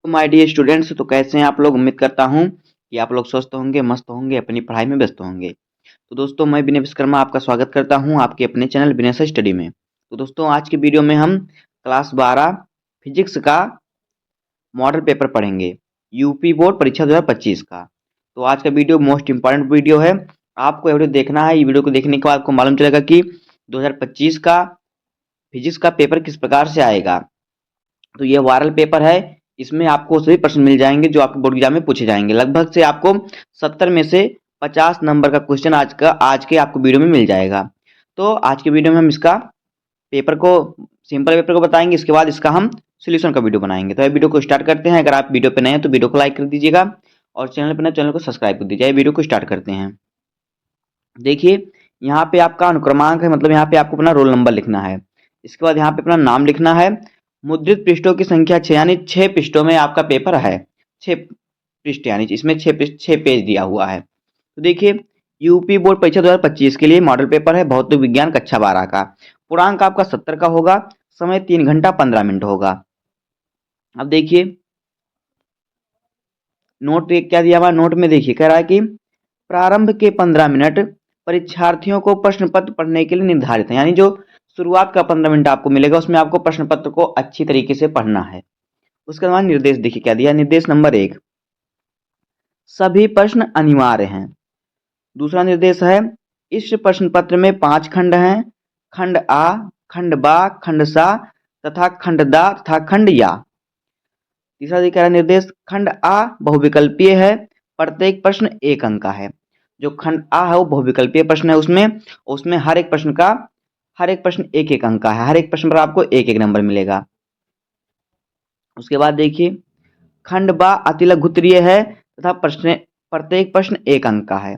तो my dear students, तो कैसे हैं आप लोग। उम्मीद करता हूं कि आप लोग स्वस्थ होंगे, मस्त होंगे, अपनी पढ़ाई में व्यस्त होंगे। तो दोस्तों, मैं विनय विश्वकर्मा आपका स्वागत करता हूं आपके अपने चैनल विनय स्टडी में। तो दोस्तों, आज की वीडियो में हम क्लास 12 फिजिक्स का मॉडल पेपर पढ़ेंगे, यूपी बोर्ड परीक्षा 2025 का। तो आज का वीडियो मोस्ट इंपॉर्टेंट वीडियो है। आपको ये वीडियो देखना है। ये वीडियो को देखने के बाद आपको मालूम चलेगा कि 2025 का फिजिक्स का पेपर किस प्रकार से आएगा। तो ये वायरल पेपर है। इसमें आपको सभी प्रश्न मिल जाएंगे जो आपके बोर्ड एग्जाम में पूछे जाएंगे। लगभग से आपको 70 में से 50 नंबर का क्वेश्चन आज के आपको वीडियो में मिल जाएगा। तो आज के वीडियो में हम इसका पेपर को सिंपल पेपर को बताएंगे। इसके बाद इसका हम सोल्यूशन का वीडियो बनाएंगे। तो ये वीडियो को स्टार्ट करते हैं। अगर आप वीडियो पे नए हैं तो वीडियो को लाइक कर दीजिएगा और चैनल पर नए चैनल को सब्सक्राइब कर दीजिए। वीडियो को स्टार्ट करते हैं। देखिए, यहाँ पे आपका अनुक्रमांक है, मतलब यहाँ पे आपको अपना रोल नंबर लिखना है। इसके बाद यहाँ पे अपना नाम लिखना है। मुद्रित पृष्ठों की संख्या 6, यानी 6 पृष्ठों में आपका पेपर है। 6 पृष्ठ, यानी इसमें 6 पेज दिया हुआ है। तो देखिए, यूपी बोर्ड परीक्षा 2025 के लिए मॉडल पेपर है, भौतिक विज्ञान कक्षा 12 का। पूर्णांक आपका 70 का होगा। समय 3 घंटा 15 मिनट होगा। अब देखिए, नोट क्या दिया हुआ नोट में। देखिए, कह रहा है कि प्रारंभ के 15 मिनट परीक्षार्थियों को प्रश्न पत्र पढ़ने के लिए निर्धारित है। यानी जो शुरुआत का 15 मिनट आपको मिलेगा उसमें आपको प्रश्न पत्र को अच्छी तरीके से पढ़ना है। उसके बाद निर्देश देखिए क्या दिया। निर्देश नंबर 1, सभी प्रश्न अनिवार्य हैं। दूसरा निर्देश है, इस प्रश्न पत्र में 5 खंड हैं। खंड आ, खंड बा, खंड सा तथा खंड दा तथा खंड या। तीसरा कह रहा है निर्देश, खंड आ बहुविकल्पीय है, प्रत्येक प्रश्न 1 अंक का है। जो खंड आ है वो बहुविकल्पीय प्रश्न है। उसमें हर एक प्रश्न 1-1 अंक का है। हर एक प्रश्न पर आपको 1-1 नंबर मिलेगा। उसके बाद देखिए, खंड बा अतिलघुत्तरीय है तथा प्रत्येक प्रश्न 1 अंक का है।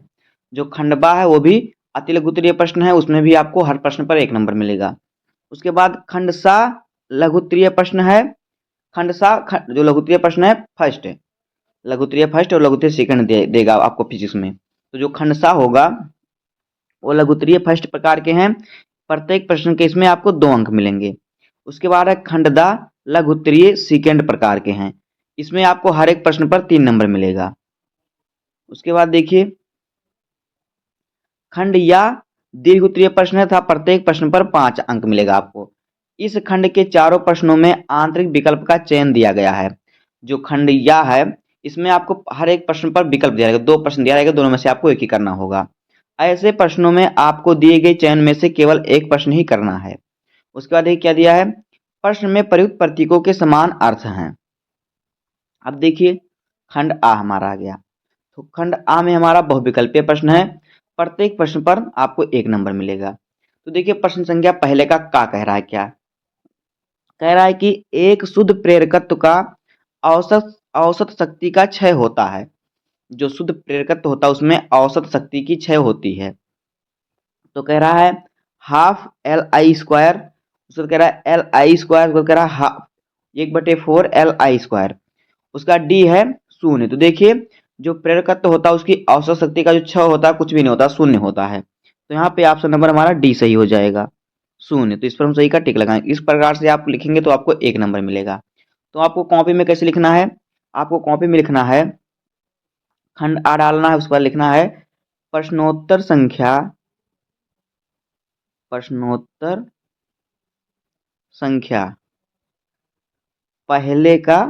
जो खंड बा है वो भी अतिलघुत्तरीय प्रश्न है। उसमें भी आपको हर प्रश्न पर 1 नंबर मिलेगा। उसके बाद खंड सा लघुत्तरीय प्रश्न है। जो लघुत्तरीय प्रश्न है फर्स्ट है। लघुत्तरीय फर्स्ट और लघुत्तरीय सेकंड देगा आपको फिजिक्स में। तो जो खंड सा होगा वो लघुत्तरीय फर्स्ट प्रकार के हैं। प्रत्येक प्रश्न के इसमें आपको 2 अंक मिलेंगे। उसके बाद है खंड दा लघुत्तरीय सेकंड प्रकार के हैं। इसमें आपको हर एक प्रश्न पर 3 नंबर मिलेगा। उसके बाद देखिए, खंड या दीर्घोत्तरीय प्रश्न है तथा प्रत्येक प्रश्न पर 5 अंक मिलेगा आपको। इस खंड के चारों प्रश्नों में आंतरिक विकल्प का चयन दिया गया है। जो खंड या है इसमें आपको हर एक प्रश्न पर विकल्प दिया जाएगा। 2 प्रश्न दिया जाएगा, दोनों में से आपको एक ही करना होगा। ऐसे प्रश्नों में आपको दिए गए चयन में से केवल एक प्रश्न ही करना है। उसके बाद क्या दिया है, प्रश्न में प्रयुक्त प्रतीकों के समान अर्थ हैं। अब देखिए, खंड आ हमारा आ गया। तो खंड आ में हमारा बहुविकल्पीय प्रश्न है। प्रत्येक प्रश्न पर आपको 1 नंबर मिलेगा। तो देखिए, प्रश्न संख्या पहले का कह रहा है क्या। कह रहा है कि एक शुद्ध प्रेरकत्व का औसत औसत शक्ति का क्षय होता है। जो शुद्ध प्रेरकत्व होता है उसमें औसत शक्ति की क्षय होती है। तो कह रहा है हाफ Li²। उसको कह रहा है Li², उसको कह रहा है हाफ 1/4 Li²। उसका डी है 0। तो देखिए, जो प्रेरकत्व होता है उसकी औसत शक्ति का जो क्षय होता है कुछ भी नहीं होता, 0 होता है। तो यहाँ पे ऑप्शन नंबर हमारा डी सही हो जाएगा, 0। तो इस पर हम सही का टिक लगाएंगे। इस प्रकार से आप लिखेंगे तो आपको 1 नंबर मिलेगा। तो आपको कॉपी में कैसे लिखना है, आपको कॉपी में लिखना है, खंड आ डालना है, उसके बाद लिखना है प्रश्नोत्तर संख्या पहले का।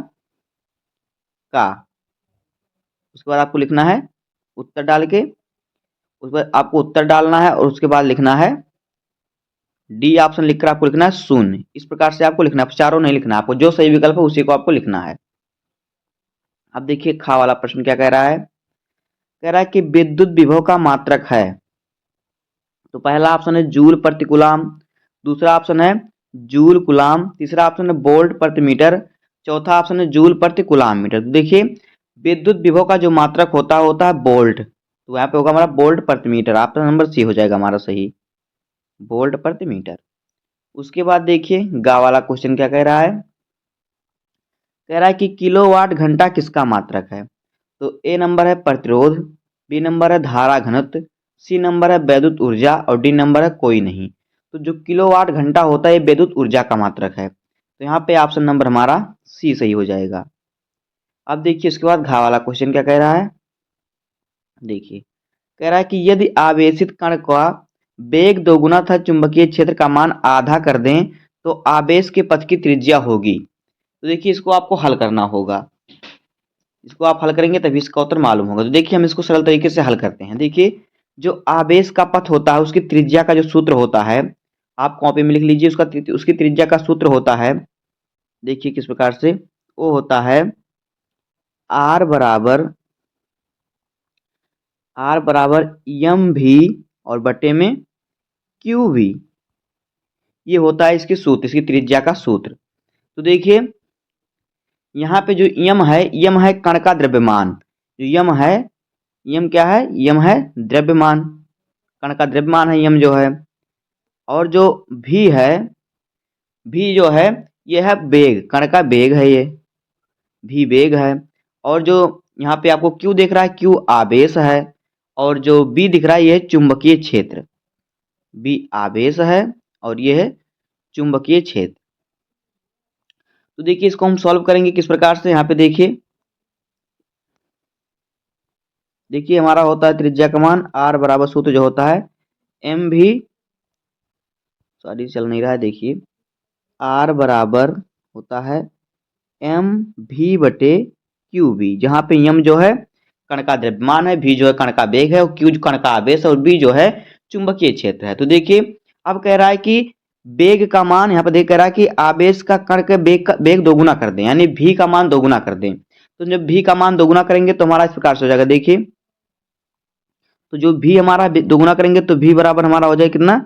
उसके बाद आपको लिखना है उत्तर डाल के, उसके बाद आपको उत्तर डालना है और उसके बाद लिखना है डी ऑप्शन लिखकर आपको लिखना है 0। इस प्रकार से आपको लिखना है, चारों नहीं लिखना है आपको, जो सही विकल्प है उसी को आपको लिखना है। अब देखिए, खा वाला प्रश्न क्या कह रहा है। कह रहा है कि विद्युत विभव का मात्रक है। तो पहला ऑप्शन है जूल प्रति कूलाम, दूसरा ऑप्शन है जूल कूलाम, तीसरा ऑप्शन है वोल्ट प्रति मीटर, चौथा ऑप्शन है जूल प्रति कूलाम मीटर। तो देखिए, विद्युत विभव का जो मात्रक होता है वोल्ट। तो यहाँ पे होगा हमारा वोल्ट प्रति मीटर। ऑप्शन नंबर सी हो जाएगा हमारा सही, वोल्ट प्रति मीटर। उसके बाद देखिए, गा वाला क्वेश्चन क्या कह रहा है। कह रहा है कि किलोवाट घंटा किसका मात्रक है। तो ए नंबर है प्रतिरोध, बी नंबर है धारा घनत्व, सी नंबर है विद्युत ऊर्जा और डी नंबर है कोई नहीं। तो जो किलोवाट घंटा होता है ये विद्युत ऊर्जा का मात्रक है। तो यहाँ पे ऑप्शन नंबर हमारा सी सही हो जाएगा। अब देखिए उसके बाद घा वाला क्वेश्चन क्या कह रहा है, देखिए कह रहा है कि यदि आवेशित कण का वेग दोगुना था चुंबकीय क्षेत्र का मान आधा कर दें तो आवेश के पथ की त्रिज्या होगी। तो देखिए इसको आपको हल करना होगा, इसको आप हल करेंगे तभी इसका उत्तर मालूम होगा। तो देखिए हम इसको सरल तरीके से हल करते हैं। देखिए जो आवेश का पथ होता है उसकी त्रिज्या का जो सूत्र होता है, आप कॉपी में लिख लीजिए, उसकी त्रिज्या का सूत्र होता है, देखिए किस प्रकार से, वो होता है आर बराबर एम भी और बटे में क्यू भी, ये होता है इसकी सूत्र, इसकी त्रिज्या का सूत्र। तो देखिए यहाँ पे जो यम है कण का द्रव्यमान, जो यम है, यम क्या है, यम है द्रव्यमान, कण का द्रव्यमान है यम जो है। और जो भी है, भी जो है ये है वेग, कण का वेग है, ये भी वेग है। और जो यहाँ पे आपको क्यू दिख रहा है, क्यू आवेश है। और जो बी दिख रहा है ये है चुंबकीय क्षेत्र, बी आवेश है और ये है चुंबकीय क्षेत्र। तो देखिए इसको हम सॉल्व करेंगे किस प्रकार से, यहाँ पे देखिए, देखिए हमारा होता है त्रिज्या का मान आर बराबर सूत्र जो होता है एम भी, सॉरी चल नहीं रहा है, देखिए आर बराबर होता है एम भी बटे क्यू बी, जहाँ पे एम जो है कण का द्रव्यमान है, भी जो है कण का वेग है और क्यू कण का आवेश है और बी जो है चुंबकीय क्षेत्र है। तो देखिए अब कह रहा है कि वेग का मान, यहाँ पे देख कह रहा है कि आवेश का कण के वेग दोगुना कर दें, यानी भी का मान दोगुना कर दें। तो जब भी का मान दोगुना करेंगे तो हमारा इस प्रकार से हो जाएगा, देखिए तो जो भी हमारा दोगुना करेंगे तो भी बराबर हमारा हो जाएगा कितना,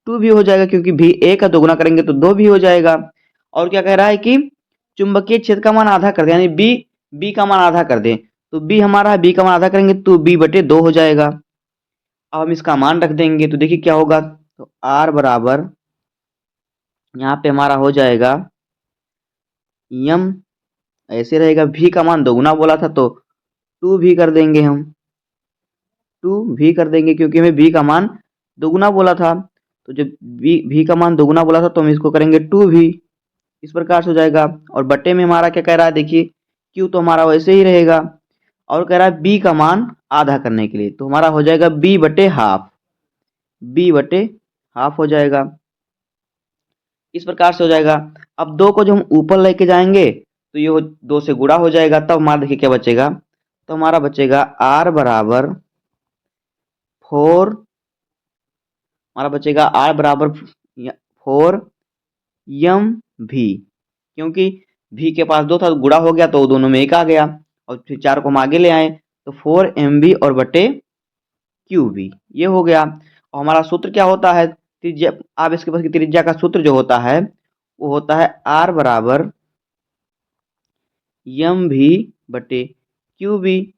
2 भी हो जाएगा, क्योंकि भी 1 का दोगुना करेंगे तो 2 भी हो जाएगा। और क्या कह रहा है कि चुंबकीय क्षेत्र का मान आधा कर दें, यानी बी का मान आधा कर दें, तो बी हमारा, बी का मान आधा करेंगे तो बी बटे 2 हो जाएगा। अब हम इसका मान रख देंगे तो देखिए क्या होगा, तो आर बराबर यहाँ पे हमारा हो जाएगा यम, ऐसे रहेगा, भी का मान दोगुना बोला था तो 2 भी कर देंगे, हम 2 भी कर देंगे क्योंकि हमें बी का मान दोगुना बोला था। तो जब भी का मान दोगुना बोला था तो हम इसको करेंगे 2 भी, इस प्रकार से हो जाएगा। और बटे में हमारा क्या कह रहा है, देखिए क्यू तो हमारा वैसे ही रहेगा, और कह रहा है बी का मान आधा करने के लिए, तो हमारा हो जाएगा बी बटे हाफ, बी बटे हाफ हो जाएगा, इस प्रकार से हो जाएगा। अब 2 को जो हम ऊपर लेके जाएंगे तो ये 2 से गुणा हो जाएगा, तब हमारा देखिए क्या बचेगा, तो हमारा बचेगा आर बराबर 4, हमारा बचेगा आर बराबर 4 यम भी, क्योंकि भी के पास 2 था तो गुणा हो गया तो दोनों में 1 आ गया, और फिर 4 को हम आगे ले आए तो 4 एम बी और बटे क्यू बी, ये हो गया। और हमारा सूत्र क्या होता है, त्रिज्या, आप इसके पास की त्रिज्या का सूत्र जो होता है वो होता है आर बराबर यम भी बटे क्यू बी।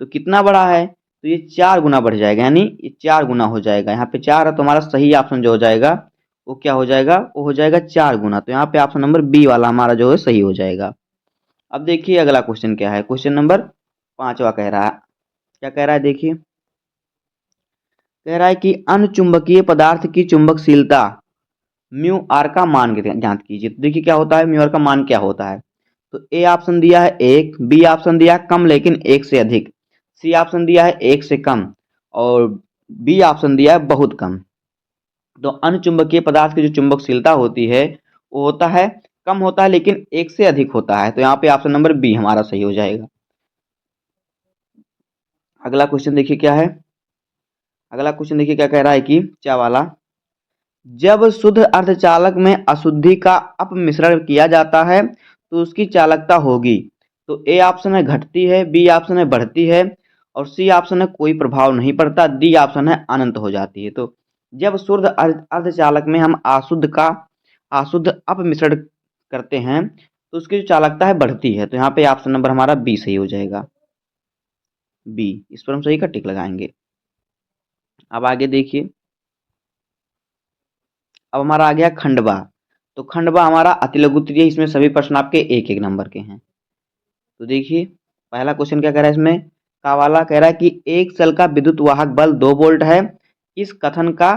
तो कितना बड़ा है, तो ये 4 गुना बढ़ जाएगा, यानी ये 4 गुना हो जाएगा, यहाँ पे 4 है तो हमारा सही ऑप्शन जो हो जाएगा वो क्या हो जाएगा, वो हो जाएगा 4 गुना। तो यहाँ पे ऑप्शन नंबर बी वाला हमारा जो है सही हो जाएगा। अब देखिए अगला क्वेश्चन क्या है, क्वेश्चन नंबर 5वां कह रहा है, क्या कह रहा है, देखिए कह रहा है कि अनचुंबकीय पदार्थ की चुंबकशीलता म्यू आर का मान ज्ञात कीजिए। तो देखिए क्या होता है, म्यू आर का मान क्या होता है, तो ए ऑप्शन दिया है 1, बी ऑप्शन दिया है कम लेकिन 1 से अधिक, सी ऑप्शन दिया है 1 से कम, और बी ऑप्शन दिया है बहुत कम। तो अनचुंबकीय पदार्थ की जो चुंबकशीलता होती है वो होता है कम होता है लेकिन 1 से अधिक होता है, तो यहाँ पे ऑप्शन नंबर बी हमारा सही हो जाएगा। अगला क्वेश्चन देखिए क्या है, अगला क्वेश्चन देखिए क्या कह रहा है कि क्या वाला, जब शुद्ध अर्धचालक में अशुद्धि का अपमिश्रण किया जाता है तो उसकी चालकता होगी। तो ए ऑप्शन है घटती है, बी ऑप्शन है बढ़ती है, और सी ऑप्शन है कोई प्रभाव नहीं पड़ता, डी ऑप्शन है अनंत हो जाती है। तो जब शुद्ध अर्धचालक में हम अशुद्ध अपमिश्रण करते हैं तो उसकी जो चालकता है बढ़ती है, तो यहाँ पे ऑप्शन नंबर हमारा बी सही हो जाएगा, बी, इस पर हम सही का टिक लगाएंगे। अब आगे देखिए, अब हमारा आ गया खंडवा। तो खंडवा हमारा अतिलघुत्तरीय, इसमें सभी प्रश्न आपके एक एक नंबर के हैं। तो देखिए पहला क्वेश्चन क्या कह रहा है, इसमें का वाला कह रहा है कि एक सेल का विद्युत वाहक बल 2 वोल्ट है, इस कथन का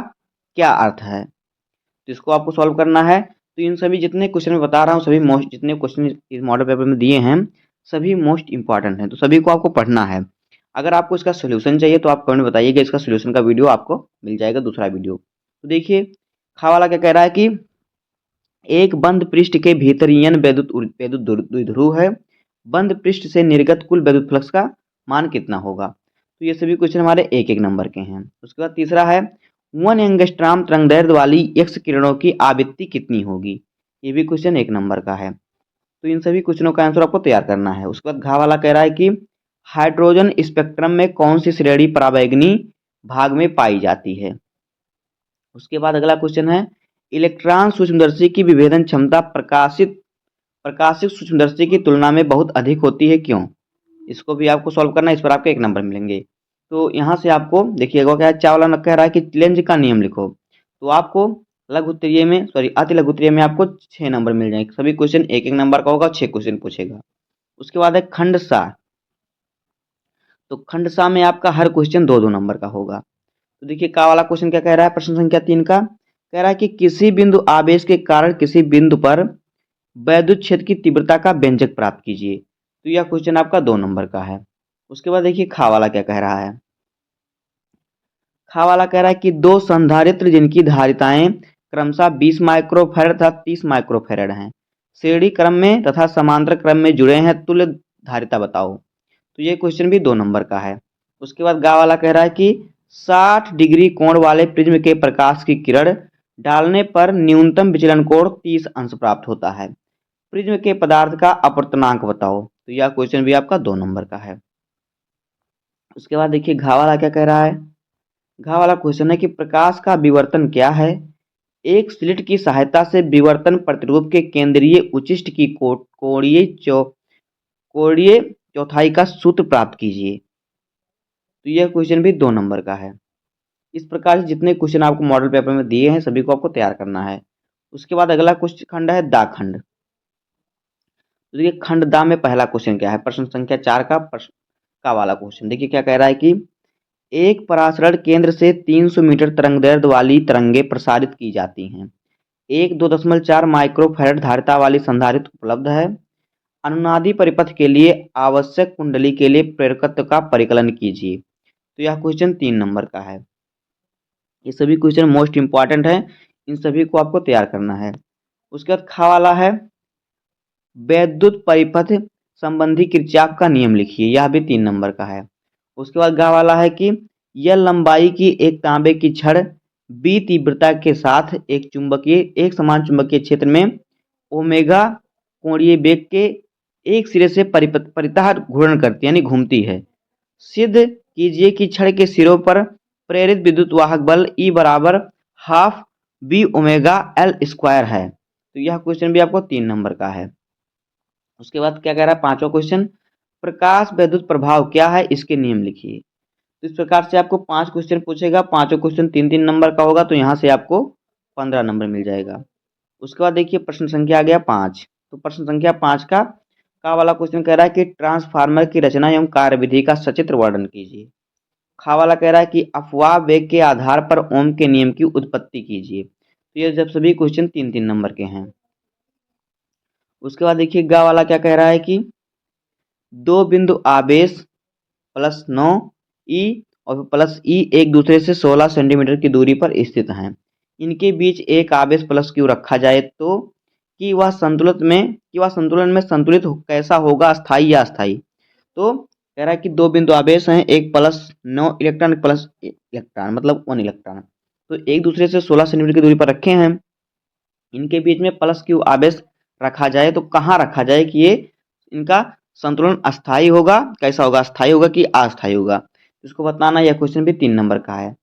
क्या अर्थ है। तो इसको आपको सॉल्व करना है। तो इन सभी जितने क्वेश्चन मैं बता रहा हूँ, सभी जितने क्वेश्चन इस मॉडल पेपर में दिए हैं सभी मोस्ट इंपॉर्टेंट हैं, तो सभी को आपको पढ़ना है। अगर आपको इसका सोल्यूशन चाहिए तो आप कमेंट बताइएगा, इसका सोल्यूशन का वीडियो आपको मिल जाएगा, दूसरा वीडियो। तो देखिए खा वाला क्या कह रहा है कि एक बंद पृष्ठ के भीतर यन वैद्युत द्विध्रुव है, बंद पृष्ठ से निर्गत कुल वैद्युत फ्लक्स का मान कितना होगा। तो ये सभी क्वेश्चन हमारे एक एक नंबर के हैं। उसके बाद तीसरा है 1 एंगस्ट्रॉम तरंगदैर्ध्य वाली एक्स किरणों की आवृत्ति कितनी होगी। ये भी क्वेश्चन एक नंबर का है। तो इन सभी क्वेश्चनों का आंसर आपको तैयार करना है। उसके बाद घा वाला कह रहा है कि हाइड्रोजन स्पेक्ट्रम में कौन सी श्रेणी पराबैंगनी भाग में पाई जाती है। उसके बाद अगला क्वेश्चन है इलेक्ट्रॉन सूक्ष्मदर्शी की विभेदन क्षमता प्रकाशित सूक्ष्मदर्शी की तुलना में बहुत अधिक होती है, क्यों। इसको भी आपको सॉल्व करना है, इस पर आपको एक नंबर मिलेंगे। तो यहाँ से आपको देखिएगा क्या चावला कह रहा है कि लेंज का नियम लिखो, तो आपको लघु उत्तरीय में अति लघु उत्तरीय में आपको 6 नंबर मिल जाएंगे। सभी क्वेश्चन एक एक नंबर का होगा, 6 क्वेश्चन पूछेगा। उसके बाद है खंड सा, तो खंड सा में आपका हर क्वेश्चन 2-2 नंबर का होगा। तो देखिए का वाला क्वेश्चन क्या कह रहा है, प्रश्न संख्या 3 का कह रहा है कि किसी बिंदु आवेश के कारण किसी बिंदु पर वैद्युत क्षेत्र की तीव्रता का व्यंजक प्राप्त कीजिए। तो यह क्वेश्चन आपका 2 नंबर का है। उसके बाद देखिए खा वाला क्या कह रहा है, खा वाला कह रहा है कि दो संधारित्र जिनकी धारिताएं क्रमशः 20 माइक्रोफैरड तथा 30 माइक्रोफैरड हैं, श्रेणी क्रम में तथा समांतर क्रम में जुड़े हैं, तुल्य धारिता बताओ। तो ये क्वेश्चन भी 2 नंबर का है। उसके बाद गा वाला कह रहा है कि 60 डिग्री कोण वाले प्रिज्म के प्रकाश की किरण डालने पर न्यूनतम विचलन कोण 30 अंश प्राप्त होता है, प्रिज्म के पदार्थ का अपवर्तनांक बताओ। तो यह क्वेश्चन भी आपका 2 नंबर का है। उसके बाद देखिए घा वाला क्या कह रहा है, घा वाला क्वेश्चन है कि प्रकाश का विवर्तन क्या है, एक स्लिट की सहायता से विवर्तन प्रतिरूप के केंद्रीय उचिष्ट की कोणीय चौथाई का सूत्र प्राप्त कीजिए। तो यह क्वेश्चन भी 2 नंबर का है। इस प्रकार से जितने क्वेश्चन आपको मॉडल पेपर में दिए हैं सभी को आपको तैयार करना है। उसके बाद अगला क्वेश्चन खंड है दा खंड। तो देखिए खंड दा में पहला क्वेश्चन क्या है, प्रश्न संख्या 4 का प्रश्न का वाला क्वेश्चन। देखिए क्या कह रहा है कि एक परासरण केंद्र से 300 मीटर तरंगदैर्ध्य वाली तरंगें प्रसारित की जाती हैं, एक 2.4 माइक्रोफैरड धारिता वाली संधारित्र उपलब्ध है, अनुनादी परिपथ के लिए आवश्यक कुंडली के लिए प्रेरकत्व का परिकलन कीजिए। तो यह क्वेश्चन 3 नंबर का है। ये सभी क्वेश्चन मोस्ट इंपॉर्टेंट है, इन सभी को आपको तैयार करना है। उसके बाद खा वाला है वैद्युत परिपथ संबंधी किरचॉफ का नियम लिखिए, यह भी 3 नंबर का है। उसके बाद गा वाला है कि यह लंबाई की एक तांबे की छड़ बी तीव्रता के साथ एक समान चुंबकीय क्षेत्र में ओमेगा कोणीय वेग के एक सिरे से परितः घूर्णन करती है, यानी घूमती है। सिद्ध कीजिए कि छड़ के सिरों पर प्रेरित विद्युत वाहक बल E बराबर half B omega L square है। तो यह क्वेश्चन भी आपको 3 नंबर का है। उसके बाद क्या कह रहा है पांचवा क्वेश्चन, प्रकाश वैद्युत प्रभाव क्या है, इसके नियम लिखिए। तो इस प्रकार से आपको 5 क्वेश्चन पूछेगा, पांचों क्वेश्चन 3-3 नंबर का होगा, तो यहाँ से आपको 15 नंबर मिल जाएगा। उसके बाद देखिए प्रश्न संख्या आ गया 5। तो प्रश्न संख्या 5 का वाला क्वेश्चन कह रहा है कि ट्रांसफार्मर की रचना एवं कार्यविधि का सचित्र वर्णन कीजिए। खा वाला कह रहा है कि अफवाह वेग के आधार पर ओम के नियम की उत्पत्ति कीजिए। तो ये जब सभी क्वेश्चन 3-3 नंबर के हैं। उसके बाद देखिए गा वाला क्या कह रहा है कि दो बिंदु आवेश +9 ई और +E एक दूसरे से 16 सेंटीमीटर की दूरी पर स्थित हैं, इनके बीच एक आवेश +Q रखा जाए तो कि वह संतुलन में संतुलित कैसा होगा, अस्थाई या अस्थाई। तो कह रहा है कि दो बिंदु आवेश हैं, एक +9 इलेक्ट्रॉन +1 मतलब 1 इलेक्ट्रॉन, तो एक दूसरे से 16 सेंटीमीटर की दूरी पर रखे हैं, इनके बीच में +Q आवेश रखा जाए तो कहाँ रखा जाए कि ये इनका संतुलन अस्थाई होगा, कैसा होगा, अस्थाई होगा कि अस्थाई होगा, इसको बताना। यह क्वेश्चन भी 3 नंबर का है।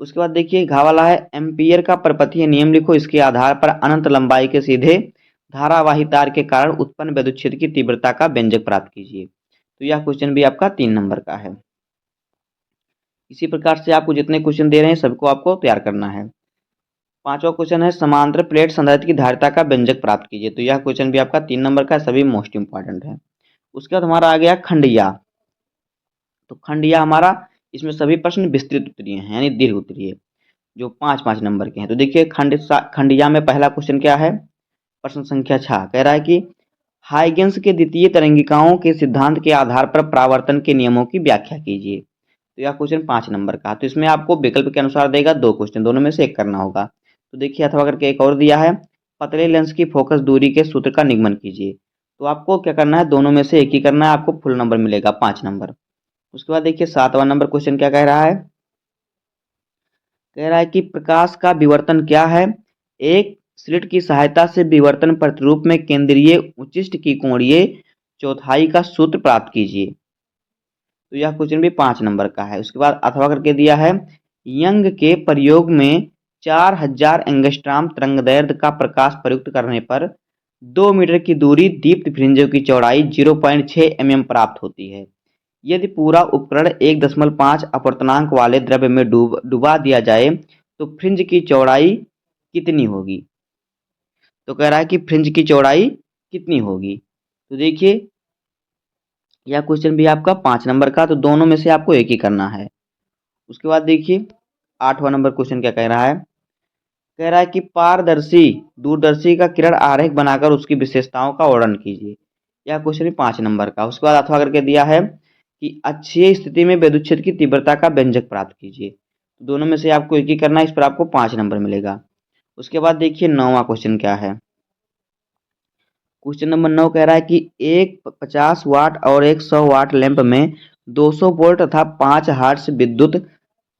उसके बाद देखिए घा वाला है एम्पियर का परपथीय नियम लिखो, इसके आधार पर अनंत लंबाई के सीधे धारावाही तार के कारण उत्पन्न विद्युत क्षेत्र की तीव्रता का व्यंजक प्राप्त कीजिए। तो यह क्वेश्चन भी आपका 3 नंबर का है। इसी प्रकार से आपको जितने क्वेश्चन दे रहे हैं सबको आपको तैयार करना है। पांचवा क्वेश्चन है समांतर प्लेट संधारित्र की धारिता का व्यंजक प्राप्त कीजिए। तो यह क्वेश्चन भी आपका 3 नंबर का है, सभी मोस्ट इंपॉर्टेंट है। उसके बाद हमारा आ गया खंडिया। तो खंडिया हमारा इसमें सभी प्रश्न विस्तृत उत्तरीय हैं, यानी दीर्घ उत्तरीय, जो 5-5 नंबर के हैं। तो देखिए खंडिया में पहला क्वेश्चन क्या है, प्रश्न संख्या 6 कह रहा है कि हाइगेंस के द्वितीय तरंगिकाओं के सिद्धांत के आधार पर परावर्तन के नियमों की व्याख्या कीजिए। तो यह क्वेश्चन 5 नंबर का। तो इसमें आपको विकल्प के अनुसार देगा 2 क्वेश्चन, दोनों में से एक करना होगा। तो देखिए अथवा करके एक और दिया है, पतले लेंस की फोकस दूरी के सूत्र का निगमन कीजिए। तो आपको क्या करना है, दोनों में से एक ही करना है, आपको फुल नंबर मिलेगा 5 नंबर। उसके बाद देखिए 7वां नंबर क्वेश्चन क्या कह रहा है, कह रहा है कि प्रकाश का विवर्तन क्या है। एक स्लिट की सहायता से विवर्तन प्रतिरूप में केंद्रीय उच्चिष्ट की कोणीय चौथाई का सूत्र प्राप्त कीजिए। तो यह क्वेश्चन भी 5 नंबर का है। उसके बाद अथवा करके दिया है, यंग के प्रयोग में 4000 एंगस्ट्रॉम तरंगदैर्ध्य का प्रकाश प्रयुक्त करने पर 2 मीटर की दूरी दीप्त फ्रिंजों की चौड़ाई 0.6 mm प्राप्त होती है। यदि पूरा उपकरण 1.5 अपवर्तनांक वाले द्रव्य में डुबा दिया जाए तो फ्रिंज की चौड़ाई कितनी होगी। तो कह रहा है कि फ्रिंज की चौड़ाई कितनी होगी। तो देखिए यह क्वेश्चन भी आपका 5 नंबर का, तो दोनों में से आपको एक ही करना है। उसके बाद देखिए 8वां नंबर क्वेश्चन क्या कह रहा है, कह रहा है कि पारदर्शी दूरदर्शी का किरण आरेख बनाकर उसकी विशेषताओं का वर्णन कीजिए। यह क्वेश्चन भी 5 नंबर का। उसके बाद अथवा करके दिया है कि अक्षीय स्थिति में विद्युत क्षेत्र की तीव्रता का व्यंजक प्राप्त कीजिए। दोनों में से आपको एक ही करना है, इस पर आपको 5 नंबर मिलेगा। उसके बाद देखिए 9वां क्वेश्चन क्या है, क्वेश्चन नंबर 9 कह रहा है कि एक 50 वाट और एक 100 वाट लैंप में 200 वोल्ट तथा 5 हर्ट्ज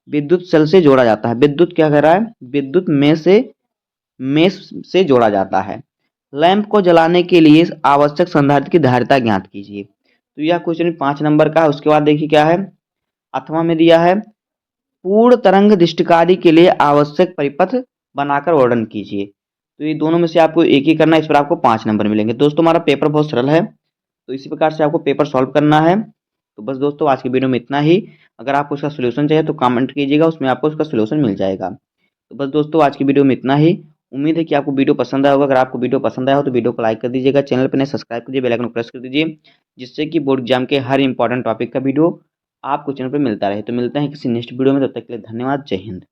विद्युत सेल से जोड़ा जाता है। विद्युत क्या कह रहा है, विद्युत मेष से जोड़ा जाता है। लैंप को जलाने के लिए आवश्यक संधारित्र की धारिता ज्ञात कीजिए। तो यह क्वेश्चन 5 नंबर का है। उसके बाद देखिए क्या है, अथवा में दिया है, पूर्ण तरंग दृष्टिकारी के लिए आवश्यक परिपथ बनाकर वर्णन कीजिए। तो ये दोनों में से आपको एक ही करना है, इस पर आपको 5 नंबर मिलेंगे। दोस्तों हमारा पेपर बहुत सरल है, तो इसी प्रकार से आपको पेपर सॉल्व करना है। तो बस दोस्तों आज की वीडियो में इतना ही। अगर आपको उसका सोल्यूशन चाहिए तो कमेंट कीजिएगा, उसमें आपको उसका सोल्यूशन मिल जाएगा। तो बस दोस्तों आज की वीडियो में इतना ही। उम्मीद है कि आपको वीडियो पसंद आया होगा। अगर आपको वीडियो पसंद आया हो तो वीडियो को लाइक कर दीजिएगा, चैनल पर नए सब्सक्राइब कीजिए, बेल आइकन को प्रेस कर दीजिए, जिससे कि बोर्ड एग्जाम के हर इंपॉर्टेंट टॉपिक का वीडियो आपको चैनल पर मिलता रहे। तो मिलते हैं किसी नेक्स्ट वीडियो में, तब तक के लिए धन्यवाद, जय हिंद।